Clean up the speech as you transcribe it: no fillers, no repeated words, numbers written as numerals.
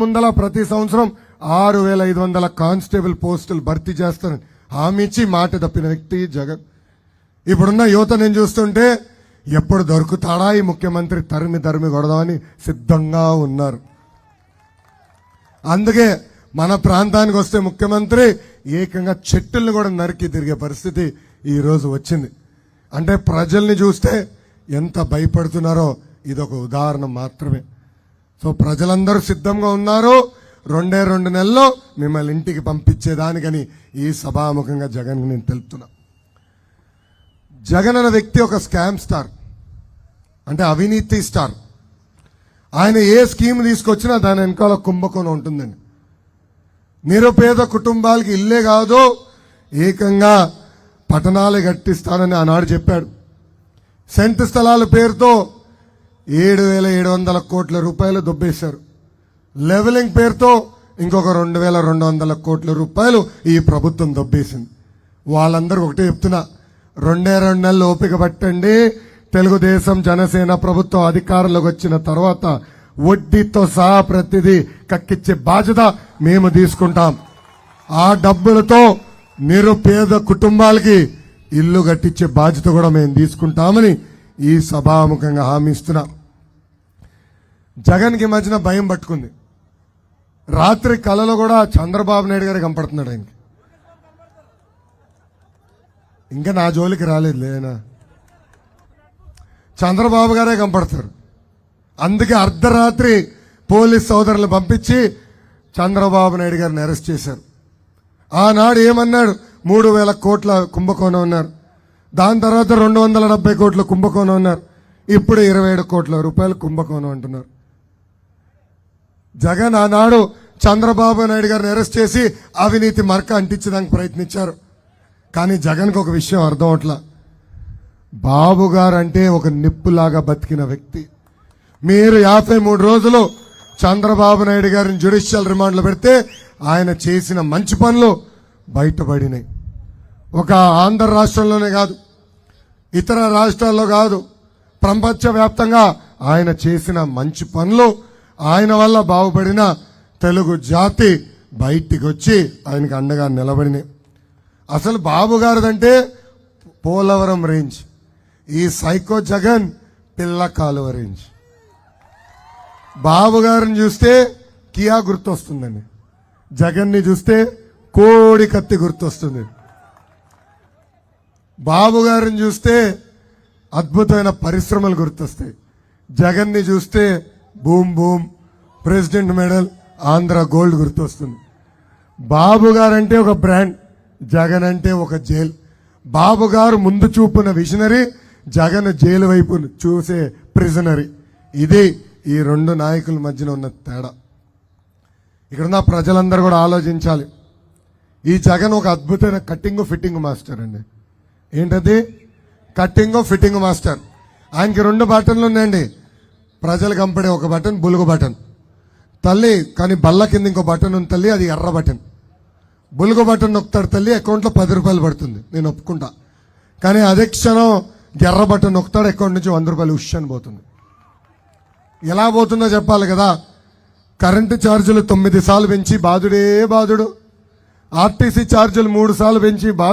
ముందల ప్రతి సంవత్సరం 6,500 కానిస్టేబుల్ పోస్టులు భర్తీ చేస్తానని హామీ ఇచ్చి మాట తప్పిన వ్యక్తి జగన్. ఇప్పుడున్న యువత నేను చూస్తుంటే ఎప్పుడు దొరుకుతాడా ఈ ముఖ్యమంత్రి తరిమి కొడదామని సిద్ధంగా ఉన్నారు. అందుకే మన ప్రాంతానికి వస్తే ముఖ్యమంత్రి ఏకంగా చెట్టుల్ని కూడా నరికి తిరిగే పరిస్థితి ఈ రోజు వచ్చింది. అంటే ప్రజల్ని చూస్తే ఎంత భయపడుతున్నారో ఇదొక ఉదాహరణ మాత్రమే. సో ప్రజలందరూ సిద్ధంగా ఉన్నారు. 2 నెలల్లో మిమ్మల్ని ఇంటికి పంపించేదానికని ఈ సభాముఖంగా జగన్ నేను తెలుపుతున్నా. జగన్ అనే వ్యక్తి ఒక స్కామ్ స్టార్, అంటే అవినీతి స్టార్. ఆయన ఏ స్కీమ్ తీసుకొచ్చినా దాని వెనకాల కుంభకోణం ఉంటుందండి. నిరుపేద కుటుంబాలకి ఇల్లే కాదు, ఏకంగా పట్టణాలే కట్టిస్తానని ఆనాడు చెప్పాడు. సెంటు స్థలాల పేరుతో 7,700 కోట్ల రూపాయలు దొబ్బేశారు. లెవెలింగ్ పేరుతో ఇంకొక 2,200 కోట్ల రూపాయలు ఈ ప్రభుత్వం దొబ్బేసింది. వాళ్ళందరూ ఒకటే చెప్తున్నా, 2 నెలలు ఓపిక పట్టండి. తెలుగుదేశం జనసేన ప్రభుత్వం అధికారంలోకి వచ్చిన తర్వాత వడ్డీతో సహా ప్రతిదీ కక్కిచ్చే బాధ్యత మేము తీసుకుంటాం. ఆ డబ్బులతో నిరుపేద కుటుంబాలకి ఇల్లు కట్టించే బాధ్యత కూడా మేము తీసుకుంటామని ఈ సభాముఖంగా హామీ ఇస్తున్నా. జగన్కి మధ్యన భయం పట్టుకుంది. రాత్రి కలలో కూడా చంద్రబాబు నాయుడు గారు కనపడుతున్నాడు. ఆయనకి ఇంకా నా జోలికి రాలేదు లేనా, చంద్రబాబు గారే కనపడతారు. అందుకే అర్ధరాత్రి పోలీస్ సోదరులు పంపించి చంద్రబాబు నాయుడు గారిని అరెస్ట్ చేశారు. ఆనాడు ఏమన్నాడు, 3,000 కోట్ల కుంభకోణం అన్నారు. దాని తర్వాత 270 కోట్ల కుంభకోణం అన్నారు. ఇప్పుడు 27 కోట్ల రూపాయల కుంభకోణం అంటున్నారు. జగన్ ఆనాడు చంద్రబాబు నాయుడు గారిని అరెస్ట్ చేసి అవినీతి మరక అంటించడానికి ప్రయత్నించారు. కానీ జగన్కి ఒక విషయం అర్థం అవట్లా. బాబు గారు అంటే ఒక నిప్పులాగా బతికిన వ్యక్తి. మీరు 53 రోజులు చంద్రబాబు నాయుడు గారిని జ్యుడిషియల్ రిమాండ్లో పెడితే ఆయన చేసిన మంచి పనులు బయటపడినాయి. ఒక ఆంధ్ర రాష్ట్రంలోనే కాదు, ఇతర రాష్ట్రాల్లో కాదు, ప్రపంచవ్యాప్తంగా ఆయన చేసిన మంచి పనులు, ఆయన వల్ల బాగుపడిన తెలుగు జాతి బయటికి వచ్చి ఆయనకు అండగా నిలబడినాయి. అసలు బాబు గారిదంటే పోలవరం రేంజ్, ఈ సైకో జగన్ పిల్ల కాలువ రేంజ్. బాబు గారిని చూస్తే కియా గుర్తొస్తుందండి, జగన్ని చూస్తే కోడి కత్తి గుర్తొస్తుంది. బాబు గారిని చూస్తే అద్భుతమైన పరిశ్రమలు గుర్తొస్తాయి. జగన్ని చూస్తే boom boom, president medal, Andhra gold గుర్తొస్తుంది. బాబు గారంటే ఒక బ్రాండ్, జగన్ అంటే ఒక జైల్. బాబు గారు ముందు చూపున విజనరీ, జగన్ జైలు వైపు చూసే ప్రిజనరీ. ఇది ఈ 2 నాయకుల మధ్యన ఉన్న తేడా. ఇక్కడున్న ప్రజలందరూ కూడా ఆలోచించాలి. ఈ జగన్ ఒక అద్భుతమైన కట్టింగ్ ఫిట్టింగ్ మాస్టర్ అండి. ఏంటది? Cutting fitting master. ఆయనకి 2 బటన్లు ఉన్నాయండి. ప్రజలు కంపడే ఒక బటన్ బులుగు బటన్ తల్లి, కానీ బల్ల కింద ఇంకో బటన్ ఉంది తల్లి, అది ఎర్ర బటన్. బులుగు బటన్ నొక్కుతాడు తల్లి, అకౌంట్లో 10 రూపాయలు పడుతుంది, నేను ఒప్పుకుంటా. కానీ అదే క్షణం ఎర్ర బటన్ నొక్కుతాడు, అకౌంట్ నుంచి 100 రూపాయలు ఉష్ అని పోతుంది. ఎలా పోతుందో చెప్పాలి కదా. కరెంటు ఛార్జీలు 9 సార్లు పెంచి బాధుడే బాధుడు, ఆర్టీసీ ఛార్జీలు 3 సార్లు పెంచి బాధ